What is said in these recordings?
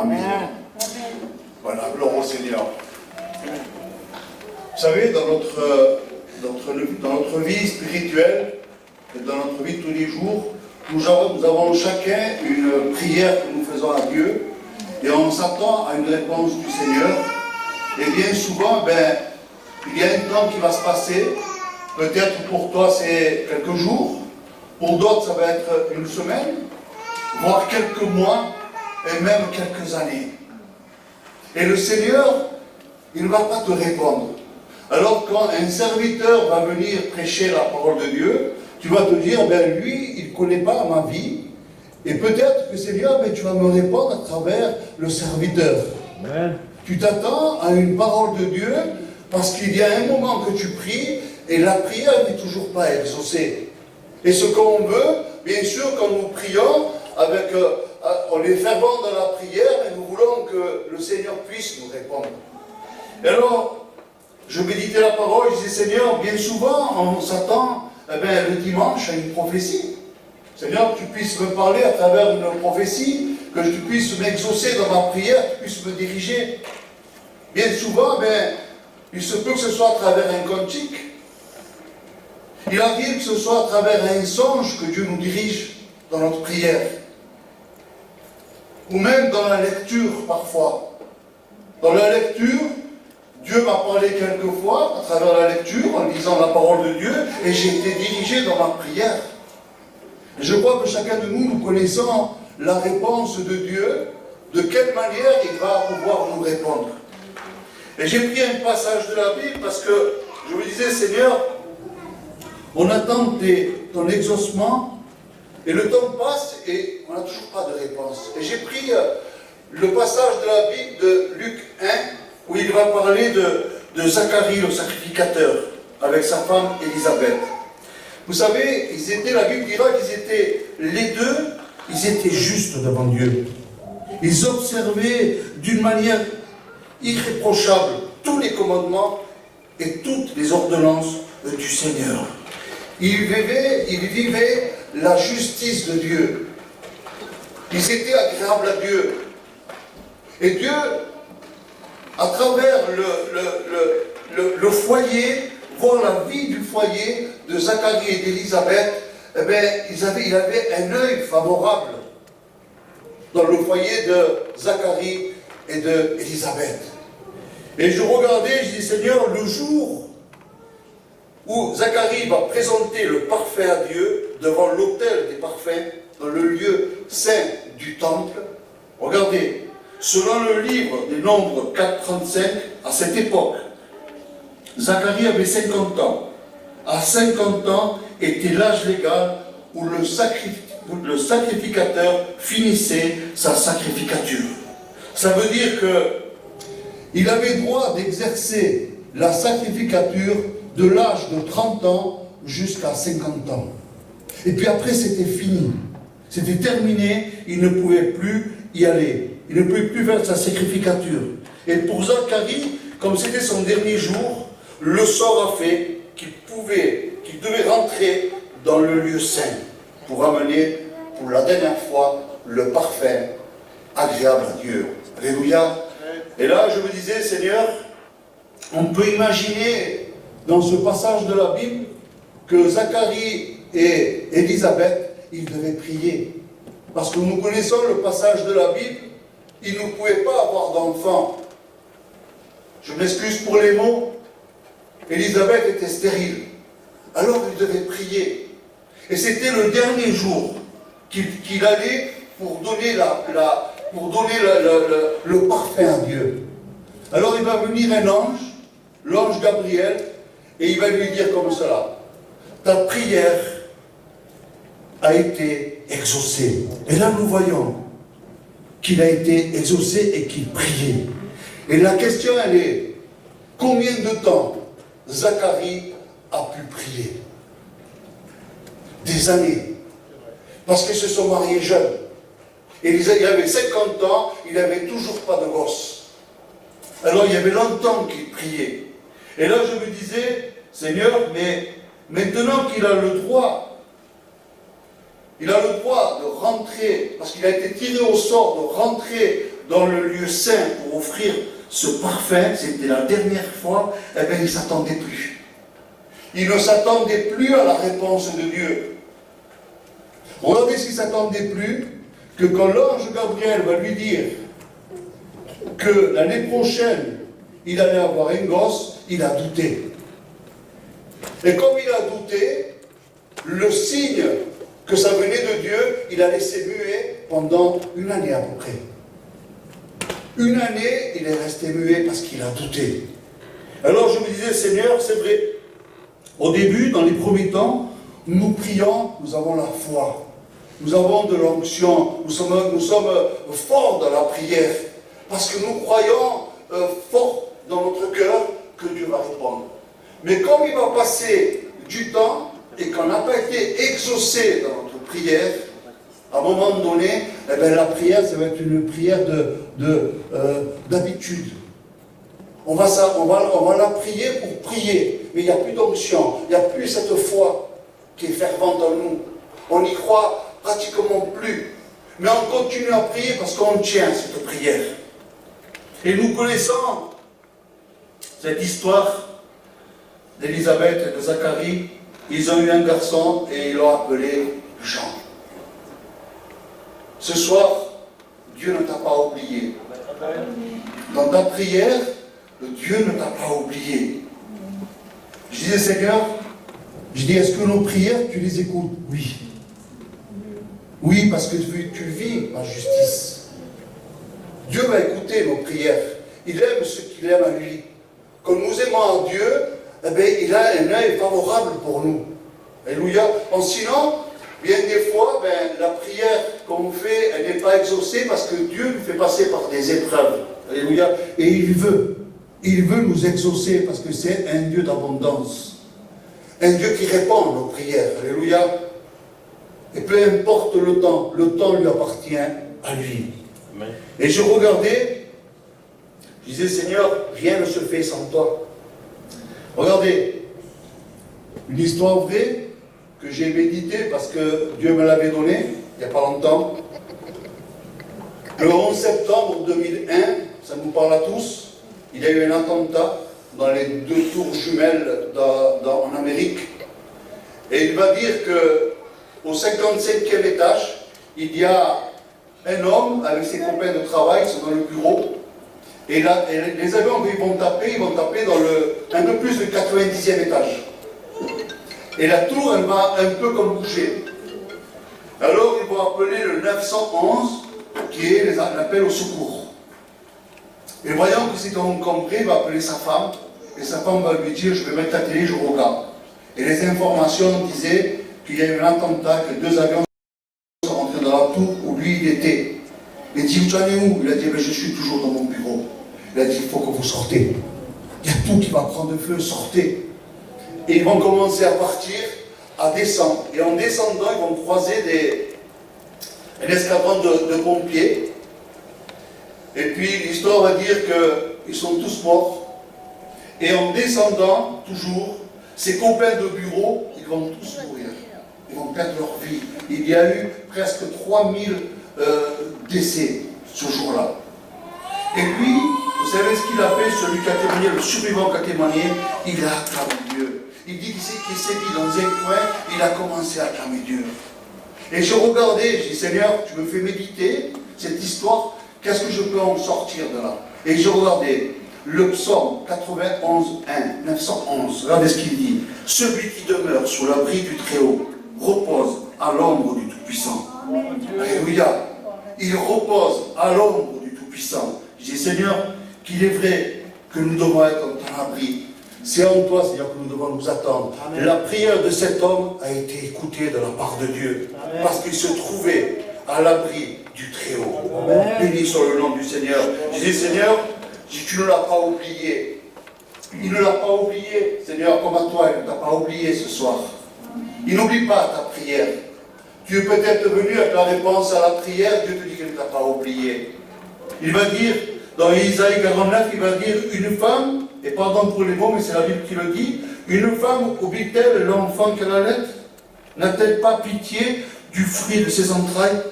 Amen. Voilà, gloire au Seigneur. Vous savez, dans notre vie spirituelle, et dans notre vie de tous les jours, nous avons chacun une prière que nous faisons à Dieu, et on s'attend à une réponse du Seigneur. Et bien souvent, il y a un temps qui va se passer. Peut-être pour toi c'est quelques jours, pour d'autres ça va être une semaine, voire quelques mois, et même quelques années. Et le Seigneur, il ne va pas te répondre. Alors quand un serviteur va venir prêcher la parole de Dieu, tu vas te dire, lui, il ne connaît pas ma vie, et peut-être que Seigneur, tu vas me répondre à travers le serviteur. Amen. Tu t'attends à une parole de Dieu, parce qu'il y a un moment que tu pries, et la prière n'est toujours pas exaucée. Et ce qu'on veut, bien sûr, quand nous prions, on est fervent dans la prière, et nous voulons que le Seigneur puisse nous répondre. Et alors, je méditais la parole, je disais, Seigneur, bien souvent, on s'attend le dimanche à une prophétie. Seigneur, que tu puisses me parler à travers une prophétie, que tu puisses m'exaucer dans ma prière, que tu puisses me diriger. Bien souvent, il se peut que ce soit à travers un cantique. Il arrive que ce soit à travers un songe que Dieu nous dirige dans notre prière. Ou même dans la lecture, parfois. Dans la lecture, Dieu m'a parlé quelquefois, à travers la lecture, en lisant la parole de Dieu, et j'ai été dirigé dans ma prière. Et je crois que chacun de nous, nous connaissons la réponse de Dieu, de quelle manière il va pouvoir nous répondre. Et j'ai pris un passage de la Bible parce que je me disais, Seigneur, on attend ton exaucement, et le temps passe et on n'a toujours pas de réponse. Et j'ai pris le passage de la Bible de Luc 1, où il va parler de Zacharie, le sacrificateur, avec sa femme Élisabeth. Vous savez, la Bible dira qu'ils étaient, les deux, ils étaient justes devant Dieu. Ils observaient d'une manière irréprochable tous les commandements et toutes les ordonnances du Seigneur. Ils vivaient la justice de Dieu. Ils étaient agréables à Dieu. Et Dieu, à travers le foyer, voir la vie du foyer de Zacharie et d'Élisabeth, il avait un œil favorable dans le foyer de Zacharie et d'Élisabeth. Et je regardais, je dis, Seigneur, le jour où Zacharie va présenter le parfait à Dieu devant l'autel des parfaits, dans le lieu saint du temple, regardez, selon le livre des Nombres 4.35, à cette époque, Zacharie avait 50 ans. À 50 ans était l'âge légal où le sacrificateur finissait sa sacrificature. Ça veut dire qu'il avait droit d'exercer la sacrificature de l'âge de 30 ans jusqu'à 50 ans. Et puis après, c'était fini. C'était terminé, il ne pouvait plus y aller. Il ne pouvait plus faire sa sacrificature. Et pour Zacharie, comme c'était son dernier jour, le sort a fait qu'il devait rentrer dans le lieu saint pour amener, pour la dernière fois, le parfait agréable à Dieu. Alléluia. Et là, je me disais, Seigneur, on peut imaginer dans ce passage de la Bible que Zacharie et Élisabeth, ils devaient prier. Parce que nous connaissons le passage de la Bible, ils ne pouvaient pas avoir d'enfants. Je m'excuse pour les mots. Élisabeth était stérile. Alors il devait prier. Et c'était le dernier jour qu'il allait pour donner le parfait à Dieu. Alors il va venir un ange, l'ange Gabriel, et il va lui dire comme cela, ta prière a été exaucée. Et là nous voyons qu'il a été exaucé et qu'il priait. Et la question elle est, combien de temps Zacharie a pu prier? Des années. Parce qu'ils se sont mariés jeunes. Et il avait 50 ans, il n'avait toujours pas de gosse. Alors il y avait longtemps qu'il priait. Et là je me disais, Seigneur, mais maintenant qu'il a le droit de rentrer, parce qu'il a été tiré au sort, de rentrer dans le lieu saint pour offrir ce parfum, c'était la dernière fois, eh bien, il ne s'attendait plus. Il ne s'attendait plus à la réponse de Dieu. Regardez s'il ne s'attendait plus que quand l'ange Gabriel va lui dire que l'année prochaine, il allait avoir un gosse, il a douté. Et comme il a douté, le signe que ça venait de Dieu, il a laissé muet pendant une année à peu près. Une année, il est resté muet parce qu'il a douté. Alors je me disais, Seigneur, c'est vrai, au début, dans les premiers temps, nous prions, nous avons la foi. Nous avons de l'onction, nous sommes forts dans la prière, parce que nous croyons fort dans notre cœur que Dieu va répondre. Mais comme il va passer du temps et qu'on n'a pas été exaucé dans notre prière, à un moment donné, eh bien, la prière, ça va être une prière d'habitude. On va la prier pour prier, mais il n'y a plus d'onction, il n'y a plus cette foi qui est fervente en nous. On n'y croit pratiquement plus. Mais on continue à prier parce qu'on tient cette prière. Et nous connaissons cette histoire d'Élisabeth et de Zacharie. Ils ont eu un garçon et ils l'ont appelé Jean. Ce soir, Dieu ne t'a pas oublié. Dans ta prière, Dieu ne t'a pas oublié. Je disais, Seigneur, est-ce que nos prières, tu les écoutes? Oui. Oui, parce que tu vis ma justice. Dieu va écouter nos prières. Il aime ce qu'il aime à lui. Quand nous aimons Dieu, eh bien, il a un œil favorable pour nous. Alléluia. Sinon, bien des fois, la prière qu'on fait, elle n'est pas exaucée parce que Dieu nous fait passer par des épreuves. Alléluia. Et il veut nous exaucer parce que c'est un Dieu d'abondance. Un Dieu qui répond à nos prières. Alléluia. Et peu importe le temps lui appartient à lui. Amen. Et je regardais, je disais, Seigneur, rien ne se fait sans toi. Regardez, une histoire vraie que j'ai méditée parce que Dieu me l'avait donnée il n'y a pas longtemps. Le 11 septembre 2001, ça nous parle à tous, il y a eu un attentat dans les 2 tours jumelles en Amérique. Et il va dire que au 55e étage, il y a un homme avec ses copains de travail, ils sont dans le bureau. Et là, les avions, ils vont taper dans un peu plus du 90e étage. Et la tour, elle va un peu comme bouger. Alors, ils vont appeler le 911, qui est l'appel au secours. Et voyant que c'est compris, il va appeler sa femme. Et sa femme va lui dire, je vais mettre la télé, je regarde. Et les informations disaient qu'il y a eu un attentat, que 2 avions sont rentrés dans la tour où lui il était. Il dit, tu en es où? Il a dit, je suis toujours dans mon bureau. Il a dit, il faut que vous sortez. Il y a tout qui va prendre feu, sortez. Et ils vont commencer à partir, à descendre. Et en descendant, ils vont croiser un escadron de pompiers. Et puis l'histoire va dire qu'ils sont tous morts. Et en descendant, toujours, ces copains de bureau, ils vont tous mourir. Ils vont perdre leur vie. Il y a eu presque 3000 décès ce jour-là. Et puis, vous savez ce qu'il a fait, celui qui a témoigné, le survivant qui a témoigné, il a acclamé Dieu. Il dit qu'il s'est mis dans un coin, il a commencé à acclamer Dieu. Et je regardais, je dis, Seigneur, tu me fais méditer cette histoire, qu'est-ce que je peux en sortir de là? Et je regardais le psaume 91, 1, 911, regardez ce qu'il dit. Celui qui demeure sous l'abri du Très-Haut repose à l'ombre du Tout-Puissant. Alléluia. Il repose à l'ombre du Tout-Puissant. Je dis, Seigneur, qu'il est vrai que nous devons être en ton abri. C'est en toi, Seigneur, que nous devons nous attendre. Amen. La prière de cet homme a été écoutée de la part de Dieu. Amen. Parce qu'il se trouvait à l'abri du Très-Haut. Béni soit le nom du Seigneur. Je dis, Seigneur, tu ne l'as pas oublié. Il ne l'a pas oublié, Seigneur, comme à toi, il ne t'a pas oublié ce soir. Il n'oublie pas ta prière. Tu es peut-être venu avec la réponse à la prière, Dieu te dit qu'il ne t'a pas oublié. Il va dire, dans Isaïe 49, il va dire, une femme, et pardon pour les mots, mais c'est la Bible qui le dit, une femme oublie-t-elle l'enfant qu'elle allait? N'a-t-elle pas pitié du fruit de ses entrailles?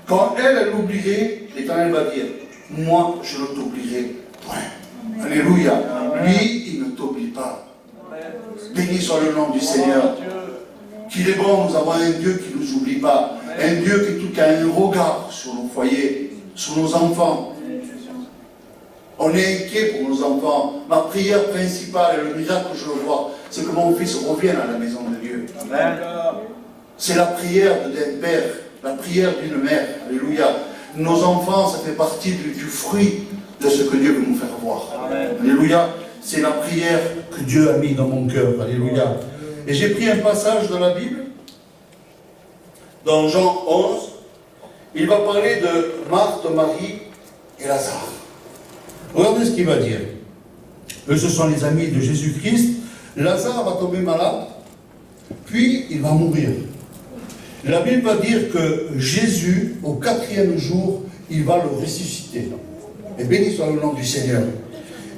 Quand elle l'oublierait, l'Éternel va dire, moi je ne t'oublierai point. Alléluia. Lui, il ne t'oublie pas. Béni soit le nom du Seigneur. Qu'il est bon, nous avons un Dieu qui ne nous oublie pas. Un Dieu qui a un regard sur nos foyers, sur nos enfants. On est inquiet pour nos enfants. Ma prière principale, et le miracle que je vois, c'est que mon fils revienne à la maison de Dieu. Amen. C'est la prière d'un père, la prière d'une mère. Alléluia. Nos enfants, ça fait partie du fruit de ce que Dieu veut nous faire voir. Amen. Alléluia. C'est la prière que Dieu a mis dans mon cœur. Alléluia. Et j'ai pris un passage dans la Bible, dans Jean 11. Il va parler de Marthe, Marie et Lazare. Regardez ce qu'il va dire. Eux, ce sont les amis de Jésus-Christ. Lazare va tomber malade, puis il va mourir. La Bible va dire que Jésus, au 4e jour, il va le ressusciter. Et béni soit le nom du Seigneur.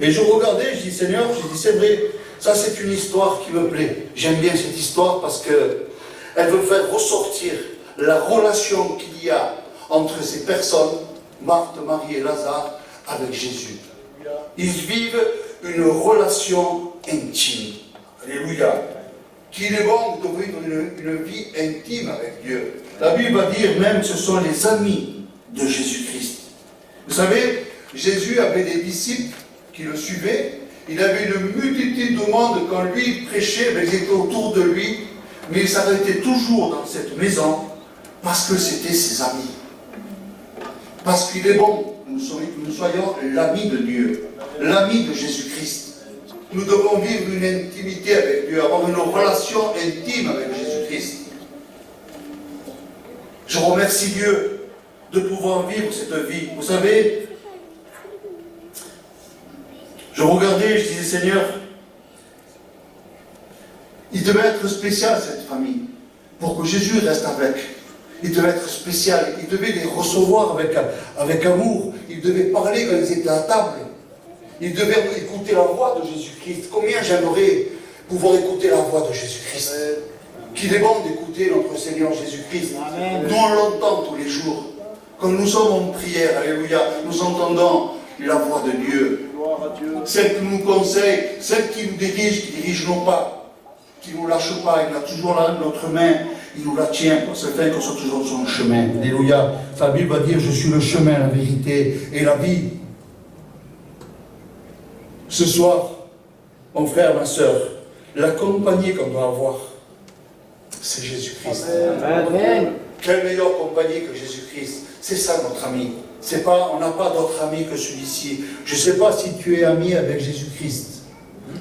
Et je regardais, je dis Seigneur, je dis c'est vrai, ça c'est une histoire qui me plaît. J'aime bien cette histoire parce qu'elle veut faire ressortir la relation qu'il y a entre ces personnes, Marthe, Marie et Lazare, avec Jésus. Ils vivent une relation intime. Alléluia. Qu'il est bon de vivre une vie intime avec Dieu. La Bible va dire même que ce sont les amis de Jésus-Christ. Vous savez, Jésus avait des disciples qui le suivaient. Il avait une multitude de monde quand lui prêchait, mais ils étaient autour de lui. Mais il s'arrêtait toujours dans cette maison parce que c'était ses amis. Parce qu'il est bon que nous soyons l'ami de Dieu, l'ami de Jésus-Christ. Nous devons vivre une intimité avec Dieu, avoir une relation intime avec Jésus-Christ. Je remercie Dieu de pouvoir vivre cette vie. Vous savez, je regardais, je disais Seigneur, il devait être spécial cette famille, pour que Jésus reste avec. Il devait être spécial, il devait les recevoir avec amour, il devait parler quand ils étaient à table, il devait écouter la voix de Jésus-Christ. Combien j'aimerais pouvoir écouter la voix de Jésus-Christ. Qu'il est bon d'écouter notre Seigneur Jésus-Christ. Nous on l'entend tous les jours. Quand nous sommes en prière, alléluia, nous entendons la voix de Dieu. Celle qui nous conseille, celle qui nous dirige, qui dirige nos pas, qui ne nous lâche pas, il a toujours là notre main. Il nous la tient, afin qu'on soit toujours sur le chemin. Alléluia. La Bible va dire, je suis le chemin, la vérité et la vie. Ce soir, mon frère, ma soeur, la compagnie qu'on doit avoir, c'est Jésus-Christ. Amen. Quelle meilleure compagnie que Jésus-Christ. C'est ça notre ami. C'est pas, on n'a pas d'autre ami que celui-ci. Je ne sais pas si tu es ami avec Jésus-Christ.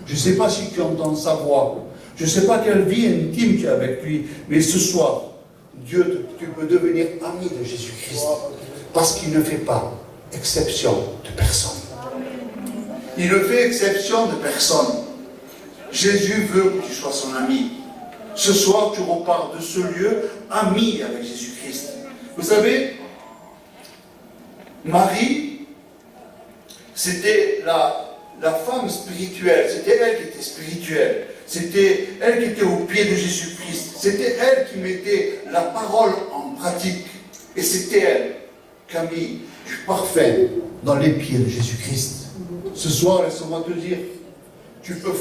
Je ne sais pas si tu entends sa voix. Je ne sais pas quelle vie intime tu as avec lui, mais ce soir, Dieu, tu peux devenir ami de Jésus-Christ, parce qu'il ne fait pas exception de personne. Il ne fait exception de personne. Jésus veut que tu sois son ami. Ce soir, tu repars de ce lieu ami avec Jésus-Christ. Vous savez, Marie, c'était la femme spirituelle, c'était elle qui était spirituelle. C'était elle qui était au pied de Jésus-Christ. C'était elle qui mettait la parole en pratique. Et c'était elle qui a mis du parfum dans les pieds de Jésus-Christ. Ce soir, laisse-moi te dire, tu peux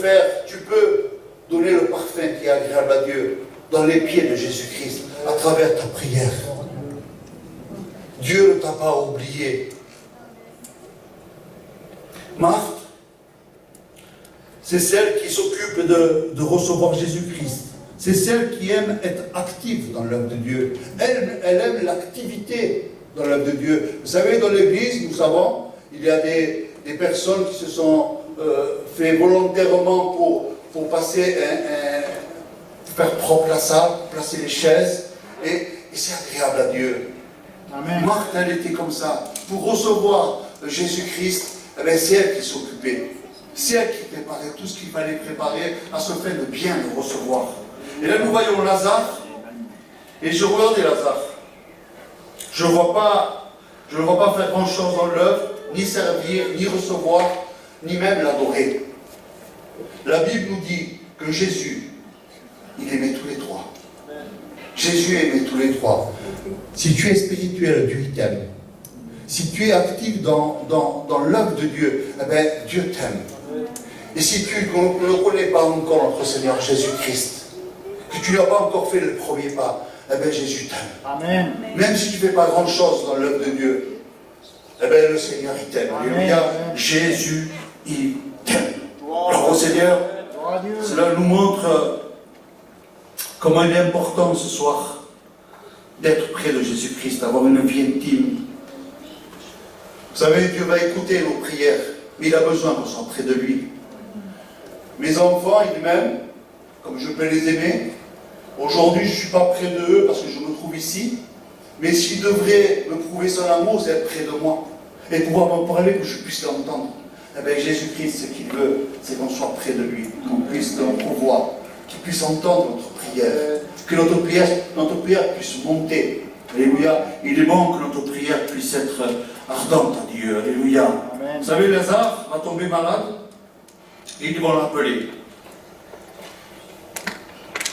donner le parfum qui est agréable à Dieu dans les pieds de Jésus-Christ à travers ta prière. Dieu ne t'a pas oublié. Marthe, c'est celle qui s'occupe de recevoir Jésus-Christ. C'est celle qui aime être active dans l'œuvre de Dieu. Elle aime l'activité dans l'œuvre de Dieu. Vous savez, dans l'Église, nous savons, il y a des personnes qui se sont fait volontairement pour passer faire propre la salle, placer les chaises, et c'est agréable à Dieu. Amen. Marthe, elle était comme ça. Pour recevoir Jésus-Christ, c'est elle qui s'occupait. C'est elle qui préparait tout ce qu'il fallait préparer à ce fait de bien le recevoir. Et là, nous voyons Lazare, et je regardais Lazare. Je ne vois pas faire grand-chose dans l'œuvre, ni servir, ni recevoir, ni même l'adorer. La Bible nous dit que Jésus, il aimait tous les trois. Jésus aimait tous les trois. Si tu es spirituel, Dieu t'aime. si tu es actif dans l'œuvre de Dieu, eh bien, Dieu t'aime. Et si tu ne connais pas encore notre Seigneur Jésus-Christ, que tu n'as pas encore fait le premier pas, eh bien, Jésus t'aime. Amen. Même si tu ne fais pas grand-chose dans l'œuvre de Dieu, eh bien, le Seigneur, il t'aime. Alléluia. Jésus, il t'aime. Alors, au Seigneur, cela nous montre comment il est important ce soir d'être près de Jésus-Christ, d'avoir une vie intime. Vous savez, Dieu va écouter nos prières, mais il a besoin qu'on soit près de lui. Mes enfants, ils m'aiment, comme je peux les aimer. Aujourd'hui, je ne suis pas près d'eux parce que je me trouve ici. Mais s'il devrait me prouver son amour, c'est être près de moi. Et pouvoir m'en parler, que je puisse l'entendre. Eh bien, Jésus-Christ, ce qu'il veut, c'est qu'on soit près de lui, qu'on puisse notre voix, qu'il puisse entendre notre prière, que notre prière puisse monter. Alléluia. Il est bon que notre prière puisse être ardente à Dieu. Alléluia. Amen. Vous savez, Lazare va tomber malade, et ils vont l'appeler.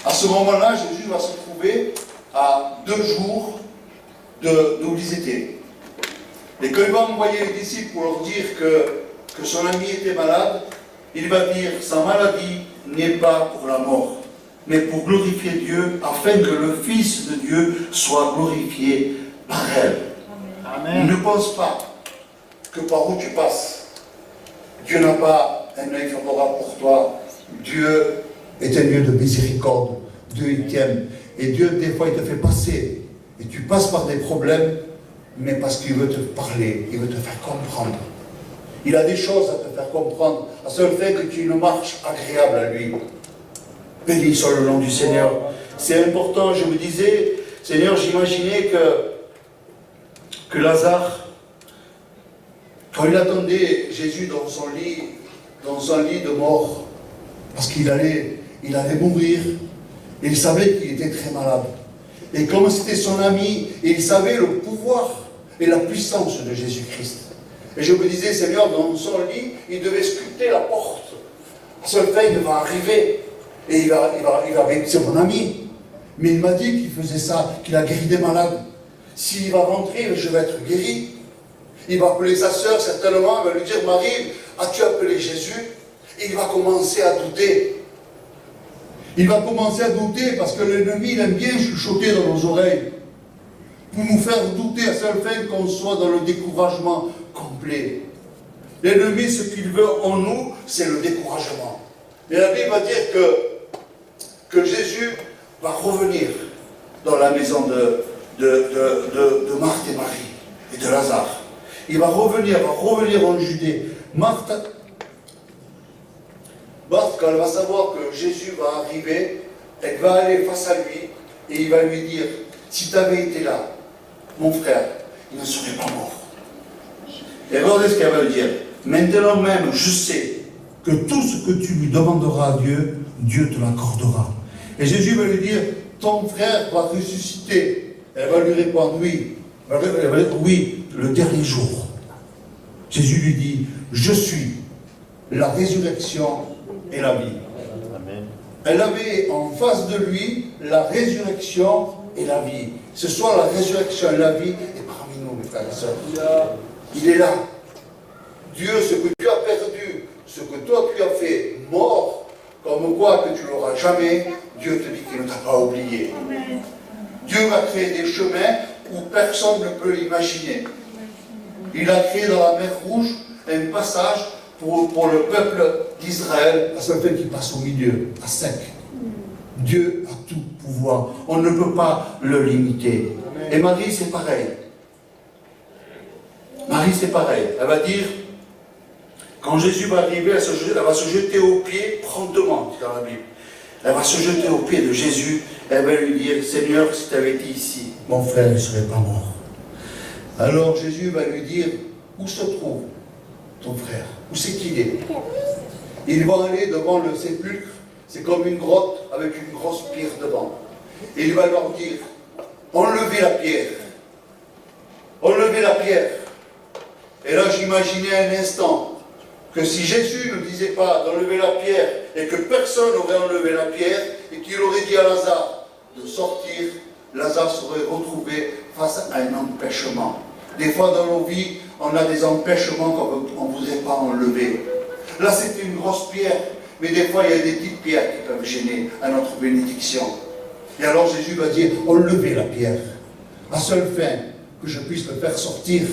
À ce moment-là, Jésus va se trouver à 2 jours d'où ils étaient. Et quand il va envoyer les disciples pour leur dire que son ami était malade, il va dire, sa maladie n'est pas pour la mort, mais pour glorifier Dieu, afin que le Fils de Dieu soit glorifié par elle. Amen. Ne pense pas que par où tu passes, Dieu n'a pas un œil favorable pour toi. Dieu est un Dieu de miséricorde. Dieu, il t'aime. Et Dieu, des fois, il te fait passer. Et tu passes par des problèmes, mais parce qu'il veut te parler, il veut te faire comprendre. Il a des choses à te faire comprendre, à seul fait que tu aies une marche agréable à lui. Béni soit le nom du Seigneur. C'est important, je me disais, Seigneur, j'imaginais que Lazare, quand il attendait Jésus dans son lit de mort, parce qu'il allait mourir, et il savait qu'il était très malade. Et comme c'était son ami, il savait le pouvoir et la puissance de Jésus-Christ. Et je me disais, Seigneur, dans son lit, il devait sculpter la porte. À seul fait, il va arriver, et il va c'est mon ami. Mais il m'a dit qu'il faisait ça, qu'il a guéri des malades. S'il va rentrer, je vais être guéri. Il va appeler sa sœur, certainement, il va lui dire, Marie, as-tu appelé Jésus? Et il va commencer à douter. Il va commencer à douter parce que l'ennemi, il aime bien chuchoter dans nos oreilles pour nous faire douter à seule fin qu'on soit dans le découragement complet. L'ennemi, ce qu'il veut en nous, c'est le découragement. Et la Bible va dire que Jésus va revenir dans la maison de Marthe et Marie et de Lazare. Il va revenir en Judée. Marthe, quand elle va savoir que Jésus va arriver, elle va aller face à lui et il va lui dire, si tu avais été là, mon frère, il ne serait pas mort. Et regardez ce qu'elle va lui dire. Maintenant même, je sais que tout ce que tu lui demanderas à Dieu, Dieu te l'accordera. Et Jésus va lui dire, ton frère va ressusciter. Elle va lui répondre, oui. Elle va dire, oui, le dernier jour. Jésus lui dit, je suis la résurrection et la vie. Amen. Elle avait en face de lui la résurrection et la vie. Ce soir, la résurrection et la vie est parmi nous, mes frères et sœurs. Il est là. Dieu, ce que tu as perdu, ce que toi tu as fait, mort, comme quoi que tu ne l'auras jamais, Dieu te dit qu'il ne t'a pas oublié. Amen. Dieu a créé des chemins où personne ne peut imaginer. Il a créé dans la mer Rouge un passage pour le peuple d'Israël, à seul fait qu'il passe au milieu, à sec. Dieu a tout pouvoir. On ne peut pas le limiter. Et Marie, c'est pareil. Marie, c'est pareil. Elle va dire, quand Jésus va arriver, elle va se jeter aux pieds promptement, dit dans la Bible. Elle va se jeter aux pieds de Jésus. Elle va lui dire, Seigneur, si tu avais été ici, mon frère ne serait pas mort. Alors Jésus va lui dire, où se trouve ton frère? Où c'est qu'il est? Ils vont aller devant le sépulcre, c'est comme une grotte avec une grosse pierre devant. Et il va leur dire, enlevez la pierre. Enlevez la pierre. Et là j'imaginais un instant que si Jésus ne disait pas d'enlever la pierre et que personne n'aurait enlevé la pierre et qu'il aurait dit à Lazare de sortir, Lazare serait retrouvé face à un empêchement. Des fois dans nos vies, on a des empêchements qu'on ne voudrait pas enlever. Là, c'est une grosse pierre, mais des fois, il y a des petites pierres qui peuvent gêner à notre bénédiction. Et alors Jésus va dire, enlevez la pierre, à seule fin que je puisse le faire sortir.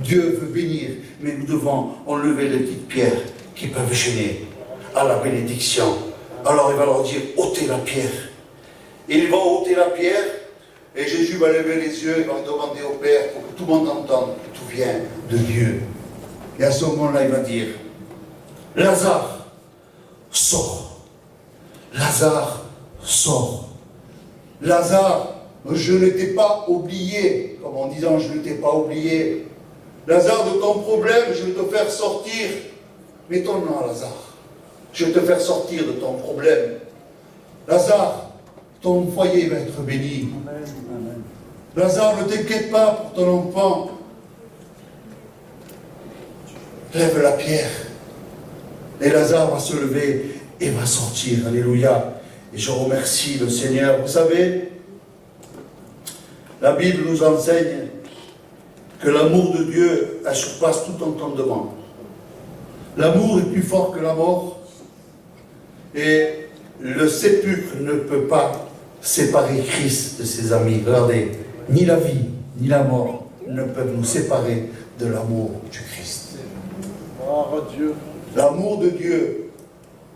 Dieu veut bénir, mais nous devons enlever les petites pierres qui peuvent gêner à la bénédiction. Alors il va leur dire, ôtez la pierre. Et ils vont ôter la pierre, et Jésus va lever les yeux, il va demander au Père pour que tout le monde entende que tout vient de Dieu. Et à ce moment-là, il va dire, Lazare, sors. Lazare, sors. Lazare, je ne t'ai pas oublié, comme en disant, je ne t'ai pas oublié. Lazare, de ton problème, je vais te faire sortir. Mais ton nom, Lazare, je vais te faire sortir de ton problème. Lazare, ton foyer va être béni. Amen. Lazare, ne t'inquiète pas pour ton enfant. Lève la pierre. Et Lazare va se lever et va sortir. Alléluia. Et je remercie le Seigneur. Vous savez, la Bible nous enseigne que l'amour de Dieu surpasse tout entendement. L'amour est plus fort que la mort. Et le sépulcre ne peut pas séparer Christ de ses amis. Regardez, ni la vie, ni la mort ne peuvent nous séparer de l'amour du Christ. Oh Dieu. L'amour de Dieu,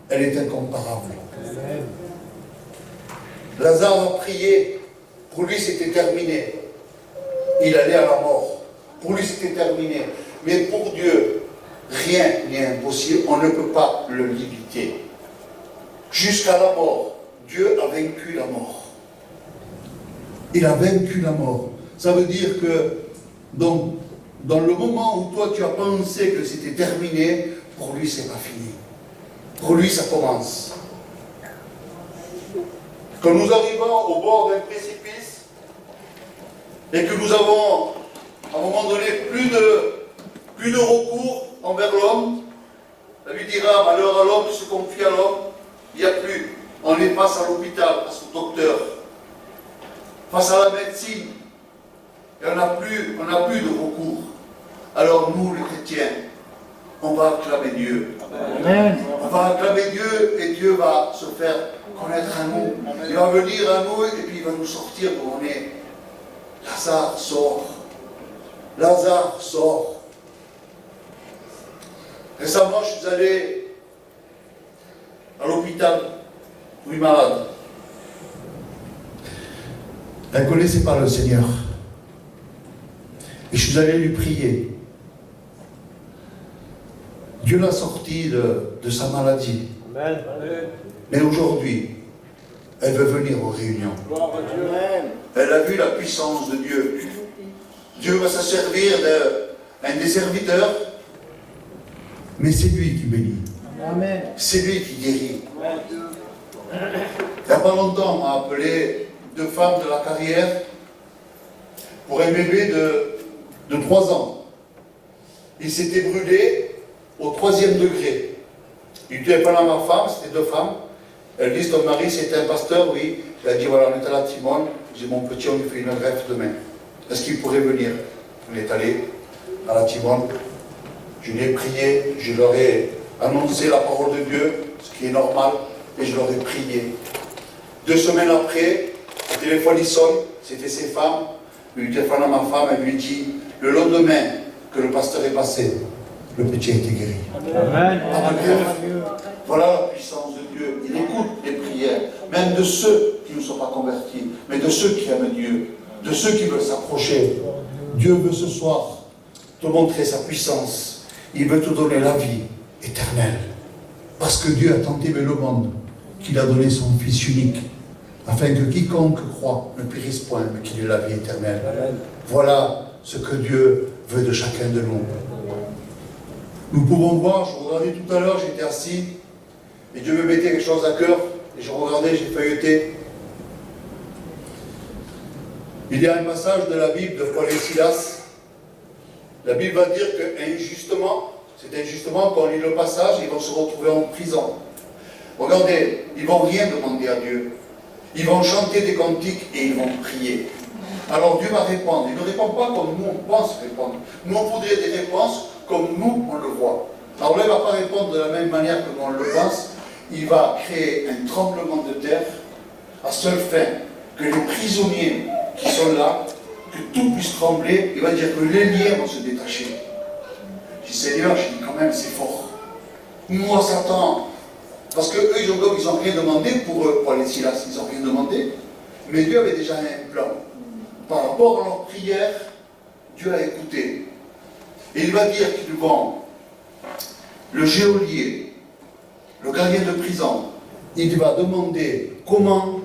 elle est incomparable. Amen. Lazare a prié, pour lui c'était terminé. Il allait à la mort. Pour lui c'était terminé. Mais pour Dieu, rien n'est impossible. On ne peut pas le limiter. Jusqu'à la mort, Dieu a vaincu la mort. Il a vaincu la mort. Ça veut dire que dans le moment où toi tu as pensé que c'était terminé, pour lui c'est pas fini. Pour lui ça commence. Quand nous arrivons au bord d'un précipice et que nous avons à un moment donné plus de recours envers l'homme, la Bible dira malheur à l'homme qui se confie à l'homme, il n'y a plus. On est face à l'hôpital, face au docteur, face à la médecine, et on n'a plus de recours. Alors nous, les chrétiens, on va acclamer Dieu. Amen. On va acclamer Dieu et Dieu va se faire connaître à nous. Il va venir à nous et puis il va nous sortir où on est. Lazare sort. Lazare sort. Récemment, je suis allé à l'hôpital pour une malade. Elle ne connaissait pas le Seigneur. Et je suis allé lui prier. Dieu l'a sortie de sa maladie. Amen. Mais aujourd'hui, elle veut venir aux réunions. Elle a vu la puissance de Dieu. Dieu va se servir d'un des serviteurs, mais c'est lui qui bénit. Amen. C'est lui qui guérit. Amen. Il n'y a pas longtemps, on m'a appelé 2 femmes de la carrière pour un bébé de 3 ans. Il s'était brûlé au 3e degré. Il téléphone à ma femme, c'était 2 femmes. Elles disent, ton mari c'était un pasteur, oui. Il a dit, voilà, on est à la Timone, j'ai mon petit, on lui fait une greffe demain. Est-ce qu'il pourrait venir? On est allé à la Timone. Je l'ai prié, je leur ai annoncé la parole de Dieu, ce qui est normal, et je leur ai prié. 2 semaines après, le téléphone il sonne, c'était ses femmes. Il téléphone à ma femme, elle lui dit, le lendemain que le pasteur est passé, le petit a été guéri. Amen. Amen. Voilà la puissance de Dieu. Il écoute les prières, même de ceux qui ne sont pas convertis, mais de ceux qui aiment Dieu, de ceux qui veulent s'approcher. Dieu veut ce soir te montrer sa puissance. Il veut te donner la vie éternelle. Parce que Dieu a tant aimé le monde qu'il a donné son Fils unique, afin que quiconque croit ne périsse point, mais qu'il ait la vie éternelle. Amen. Voilà ce que Dieu veut de chacun de nous. Nous pouvons voir, je regardais tout à l'heure, j'étais assis, et Dieu me mettait quelque chose à cœur, et je regardais, j'ai feuilleté. Il y a un passage de la Bible de Paul et Silas. La Bible va dire que injustement, c'est injustement, quand on lit le passage, ils vont se retrouver en prison. Regardez, ils ne vont rien demander à Dieu. Ils vont chanter des cantiques et ils vont prier. Alors Dieu va répondre. Il ne répond pas comme nous on pense répondre. Nous on voudrait des réponses comme nous on le voit. Alors là il ne va pas répondre de la même manière que nous on le pense. Il va créer un tremblement de terre à seule fin que les prisonniers qui sont là, que tout puisse trembler. Il va dire que les liens vont se détacher. Je dis Seigneur, je dis quand même c'est fort. Nous on s'attend. Parce qu'eux, ils n'ont rien demandé pour les Silas, ils n'ont rien demandé. Mais Dieu avait déjà un plan. Par rapport à leur prière, Dieu a écouté. Et il va dire qu'ils vont, le geôlier, le gardien de prison, il va demander comment,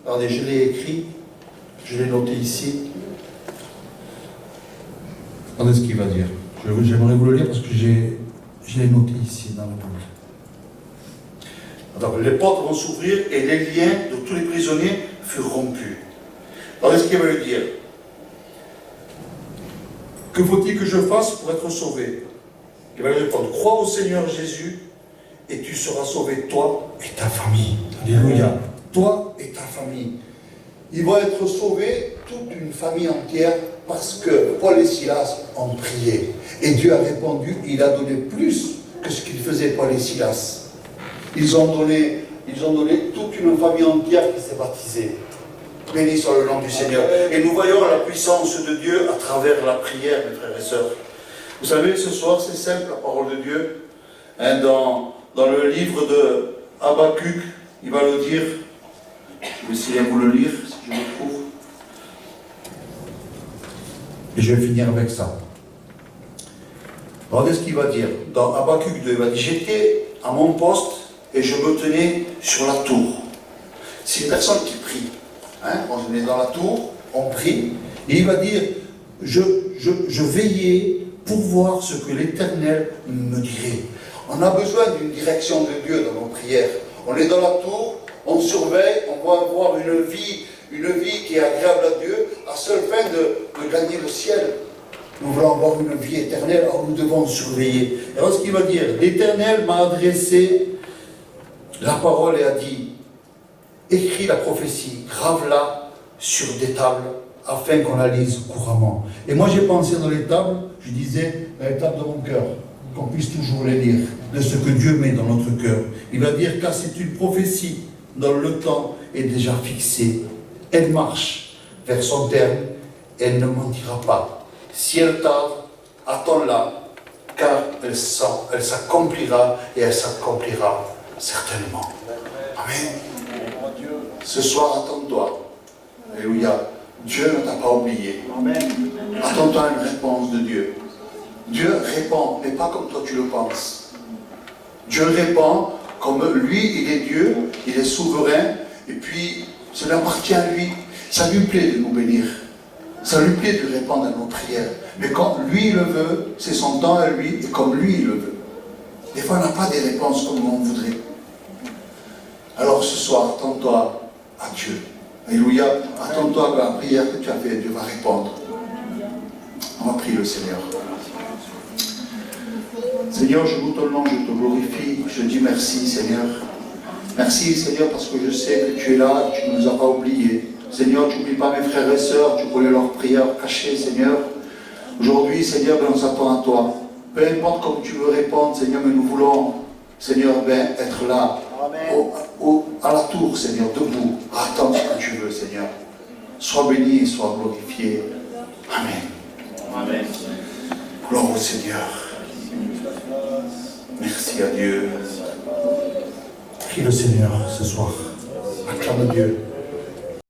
regardez, je l'ai écrit, je l'ai noté ici. Regardez ce qu'il va dire. J'aimerais vous le lire parce que je l'ai noté ici dans la Bible. Alors, les portes vont s'ouvrir et les liens de tous les prisonniers furent rompus. Alors, ce qu'il va lui dire? Que faut-il que je fasse pour être sauvé? Il va lui répondre, crois au Seigneur Jésus et tu seras sauvé, toi et ta famille. Alléluia. Toi et ta famille. Ils vont être sauvés, toute une famille entière, parce que Paul et Silas ont prié. Et Dieu a répondu, il a donné plus que ce qu'il faisait Paul et Silas. Ils ont donné toute une famille entière qui s'est baptisée. Béni soit le nom du Seigneur. Et nous voyons la puissance de Dieu à travers la prière, mes frères et sœurs. Vous savez, ce soir, c'est simple, la parole de Dieu. Hein, dans le livre de Habakkuk, il va le dire. Je vais essayer de vous le lire, si je le trouve. Et je vais finir avec ça. Regardez ce qu'il va dire. Dans Habakkuk 2, il va dire, j'étais à mon poste et je me tenais sur la tour. C'est une personne qui prie. Hein? On est dans la tour, on prie. Et il va dire, je veillais pour voir ce que l'Éternel me dirait. On a besoin d'une direction de Dieu dans nos prières. On est dans la tour, on surveille, on va avoir une vie qui est agréable à Dieu, à seule fin de gagner le ciel. Nous voulons avoir une vie éternelle, alors nous devons surveiller. Et alors ce qu'il va dire, l'Éternel m'a adressé la parole et a dit, écris la prophétie, grave-la sur des tables, afin qu'on la lise couramment. Et moi j'ai pensé dans les tables, je disais, dans les tables de mon cœur, qu'on puisse toujours les lire, de ce que Dieu met dans notre cœur. Il va dire, car c'est une prophétie dont le temps est déjà fixé. Elle marche vers son terme, elle ne mentira pas. Si elle tarde, attends-la, car elle s'accomplira et elle s'accomplira certainement. Amen. Ce soir, attends-toi. Alléluia. Dieu ne t'a pas oublié. Attends-toi à une réponse de Dieu. Dieu répond, mais pas comme toi tu le penses. Dieu répond comme lui, il est Dieu, il est souverain, et puis cela appartient à lui. Ça lui plaît de nous bénir. Ça lui plaît de répondre à nos prières. Mais quand lui le veut, c'est son temps à lui, et comme lui il le veut. Des fois, on n'a pas des réponses comme on voudrait. Alors ce soir, attends-toi à Dieu. Alléluia. Attends-toi à la prière que tu as faite, Dieu va répondre. On va prier le Seigneur. Seigneur, je loue ton nom, je te glorifie. Je dis merci, Seigneur. Merci, Seigneur, parce que je sais que tu es là, tu ne nous as pas oubliés. Seigneur, tu n'oublies pas mes frères et sœurs, tu connais leurs prières cachées, Seigneur. Aujourd'hui, Seigneur, nous nous attendons à toi. Peu importe comme tu veux répondre, Seigneur, mais nous voulons, Seigneur, être là, à la tour, Seigneur, debout, à attendre ce que tu veux, Seigneur. Sois béni et sois glorifié. Amen. Amen. Gloire au Seigneur. Merci à Dieu. Prie le Seigneur ce soir. Acclame Dieu.